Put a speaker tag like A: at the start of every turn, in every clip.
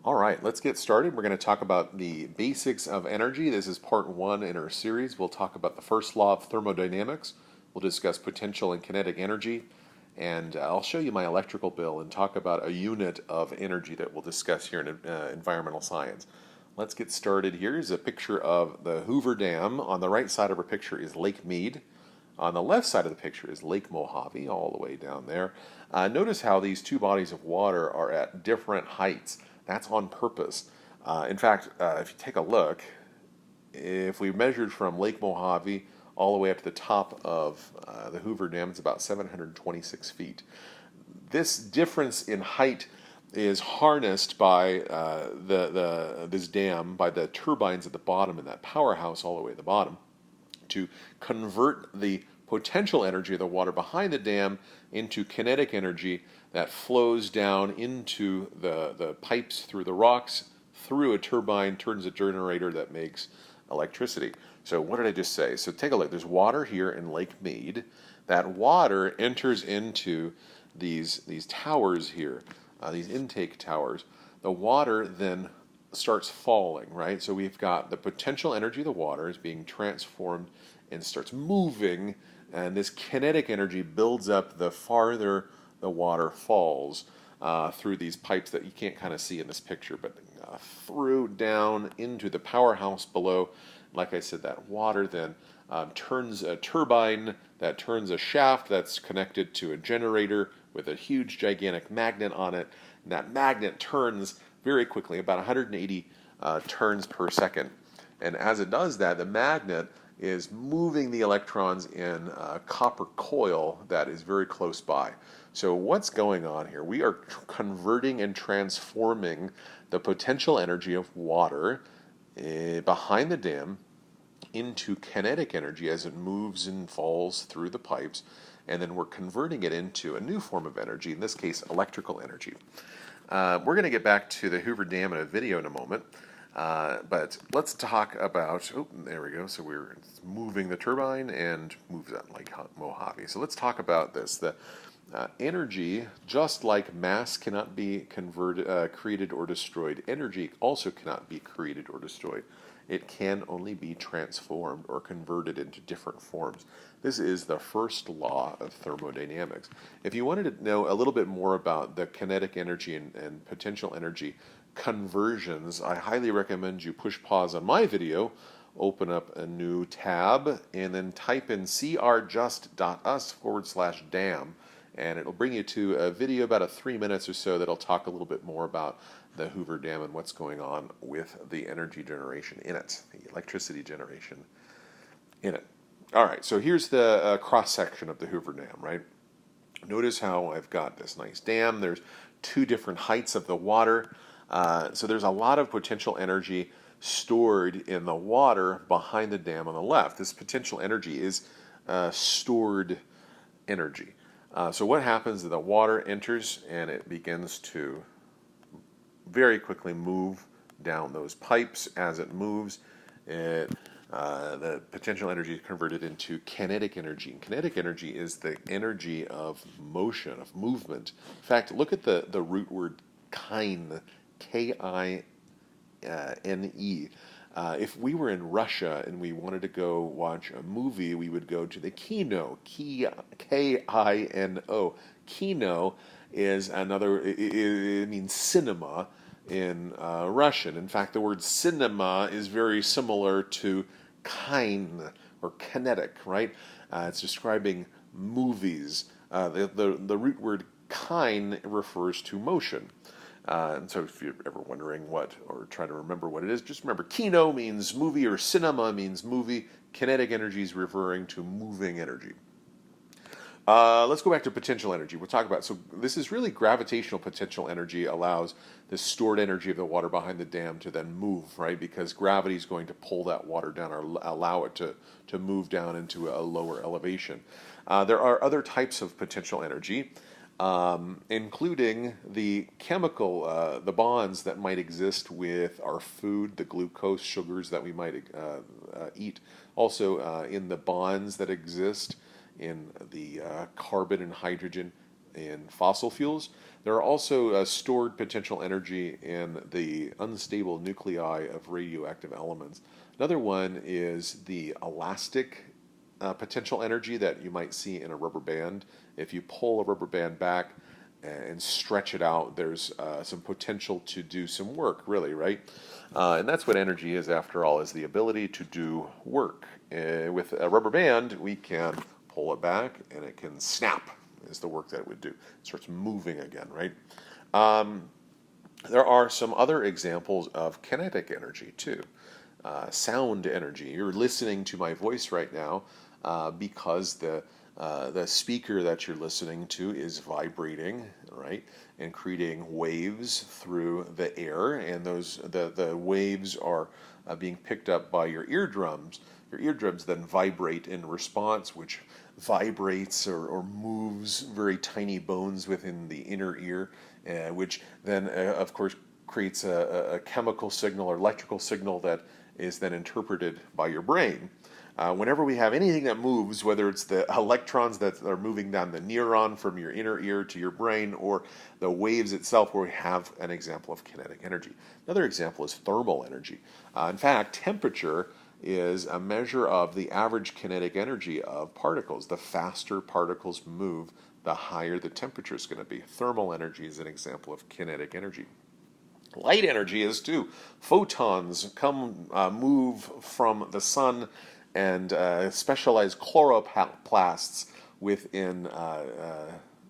A: All right, let's get started. We're going to talk about the basics of energy. This is part one in our series. We'll talk about the first law of thermodynamics. We'll discuss potential and kinetic energy. And I'll show you my electrical bill and talk about a unit of energy that we'll discuss here in environmental science. Let's get started. Here's a picture of the Hoover Dam. On the right side of our picture is Lake Mead. On the left side of the picture is Lake Mojave, all the way down there. Notice how these two bodies of water are at different heights. That's on purpose. In fact, if you take a look, if we measured from Lake Mojave all the way up to the top of the Hoover Dam, it's about 726 feet. This difference in height is harnessed by this dam, by the turbines at the bottom in that powerhouse all the way at the bottom, to convert the potential energy of the water behind the dam into kinetic energy that flows down into the pipes through the rocks, through a turbine, turns a generator that makes electricity. So what did I just say? So take a look. There's water here in Lake Mead. That water enters into these towers here, these intake towers. The water then starts falling, right? So we've got the potential energy of the water is being transformed and starts moving, and this kinetic energy builds up the farther the water falls through these pipes that you can't kind of see in this picture, but through down into the powerhouse below. Like I said, that water then turns a turbine, that turns a shaft that's connected to a generator with a huge gigantic magnet on it, and that magnet turns very quickly, about 180 turns per second. And as it does that, the magnet is moving the electrons in a copper coil that is very close by. So what's going on here? We are converting and transforming the potential energy of water behind the dam into kinetic energy as it moves and falls through the pipes, and then we're converting it into a new form of energy, in this case electrical energy. We're going to get back to the Hoover Dam in a video in a moment, but let's talk about, oh, there we go, so we're moving the turbine and moves that like Mojave. So let's talk about this. The energy, just like mass cannot be created or destroyed, energy also cannot be created or destroyed. It can only be transformed or converted into different forms. This is the first law of thermodynamics. If you wanted to know a little bit more about the kinetic energy and potential energy conversions, I highly recommend you push pause on my video, open up a new tab, and then type in crjust.us/dam, and it'll bring you to a video about 3 minutes or so that'll talk a little bit more about the Hoover Dam and what's going on with the energy generation in it, the electricity generation in it. All right, so here's the cross-section of the Hoover Dam, right? Notice how I've got this nice dam. There's two different heights of the water. So there's a lot of potential energy stored in the water behind the dam on the left. This potential energy is stored energy. So what happens is the water enters and it begins to very quickly move down those pipes. As it moves, the potential energy is converted into kinetic energy. And kinetic energy is the energy of motion, of movement. In fact, look at the root word kine, K-I-N-E. If we were in Russia and we wanted to go watch a movie, we would go to the kino, K-I-N-O. Kino is another, it means cinema in Russian. In fact, the word cinema is very similar to kine or kinetic, right? It's describing movies. The root word kine refers to motion. And so if you're ever wondering what, or trying to remember what it is, just remember kino means movie, or cinema means movie. Kinetic energy is referring to moving energy. Let's go back to potential energy. We'll talk about, so this is really gravitational potential energy allows the stored energy of the water behind the dam to then move, right? Because gravity is going to pull that water down or allow it to move down into a lower elevation. There are other types of potential energy, including the chemical, the bonds that might exist with our food, the glucose sugars that we might eat. Also in the bonds that exist in the carbon and hydrogen in fossil fuels. There are also stored potential energy in the unstable nuclei of radioactive elements. Another one is the elastic potential energy that you might see in a rubber band. If you pull a rubber band back and stretch it out, there's some potential to do some work, really, right? And that's what energy is, after all, is the ability to do work. With a rubber band, we can pull it back and it can snap, is the work that it would do. It starts moving again, right? There are some other examples of kinetic energy, too. Sound energy. You're listening to my voice right now because the speaker that you're listening to is vibrating, right, and creating waves through the air, and the waves are being picked up by your eardrums. Your eardrums then vibrate in response, which vibrates or moves very tiny bones within the inner ear, which then, of course, creates a chemical signal or electrical signal that is then interpreted by your brain. Whenever we have anything that moves, whether it's the electrons that are moving down the neuron from your inner ear to your brain, or the waves itself, where we have an example of kinetic energy. Another example is thermal energy. In fact, temperature is a measure of the average kinetic energy of particles. The faster particles move, the higher the temperature is going to be. Thermal energy is an example of kinetic energy. Light energy is too. Photons move from the sun, and specialized chloroplasts within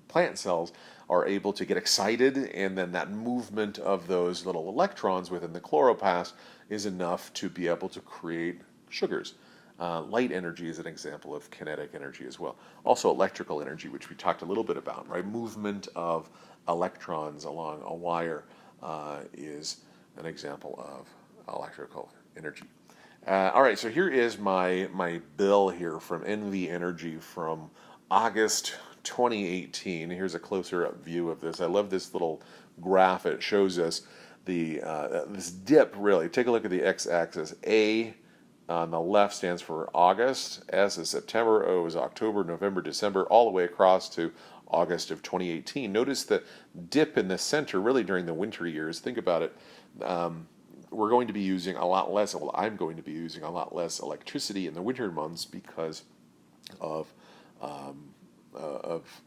A: plant cells are able to get excited, and then that movement of those little electrons within the chloroplast is enough to be able to create sugars. Light energy is an example of kinetic energy as well. Also electrical energy, which we talked a little bit about, right? Movement of electrons along a wire is an example of electrical energy. All right, so here is my bill here from NV Energy from August 2018. Here's a closer up view of this. I love this little graph. It shows us this dip, really. Take a look at the x-axis. A on the left stands for August, S is September, O is October, November, December, all the way across to August of 2018. Notice the dip in the center, really during the winter years. Think about it. We're going to be using a lot less, well, I'm going to be using a lot less electricity in the winter months because of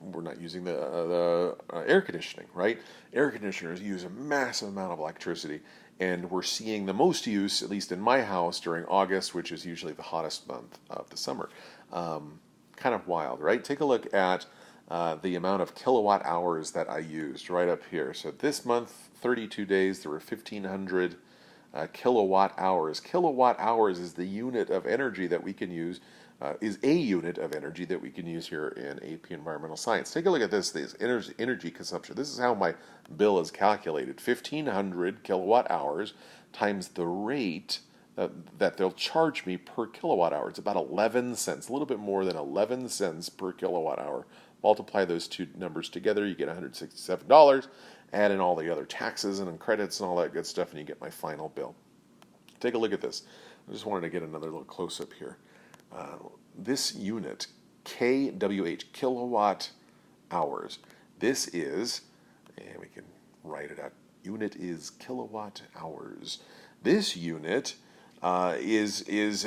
A: we're not using the air conditioning, right? Air conditioners use a massive amount of electricity, and we're seeing the most use, at least in my house, during August, which is usually the hottest month of the summer. Kind of wild, right? Take a look at the amount of kilowatt hours that I used right up here. So this month, 32 days, there were 1,500 kilowatt hours. Kilowatt hours is the unit of energy that we can use, is a unit of energy that we can use here in AP Environmental Science. Take a look at this energy consumption. This is how my bill is calculated. 1,500 kilowatt hours times the rate that they'll charge me per kilowatt hour. It's about 11 cents, a little bit more than 11 cents per kilowatt hour. Multiply those two numbers together, you get $167. Add in all the other taxes and credits and all that good stuff, and you get my final bill. Take a look at this. I just wanted to get another little close-up here. This unit, kWh, kilowatt hours, this is, and we can write it out, unit is kilowatt hours. This unit is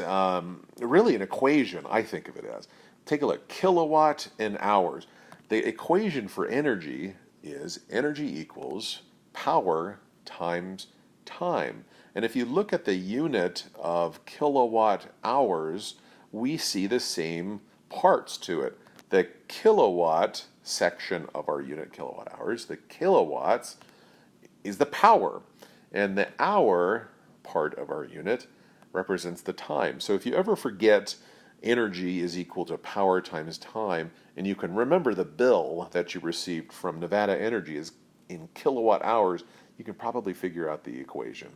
A: really an equation, I think of it as. Take a look, kilowatt and hours. The equation for energy is energy equals power times time. And if you look at the unit of kilowatt hours, we see the same parts to it. The kilowatt section of our unit, kilowatt hours, the kilowatts is the power, and the hour part of our unit represents the time. So if you ever forget energy is equal to power times time, and you can remember the bill that you received from Nevada Energy is in kilowatt hours, you can probably figure out the equation.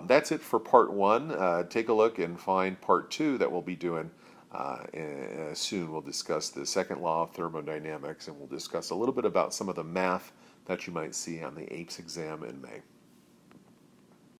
A: That's it for part one. Take a look and find part two that we'll be doing soon. We'll discuss the second law of thermodynamics, and we'll discuss a little bit about some of the math that you might see on the APES exam in May.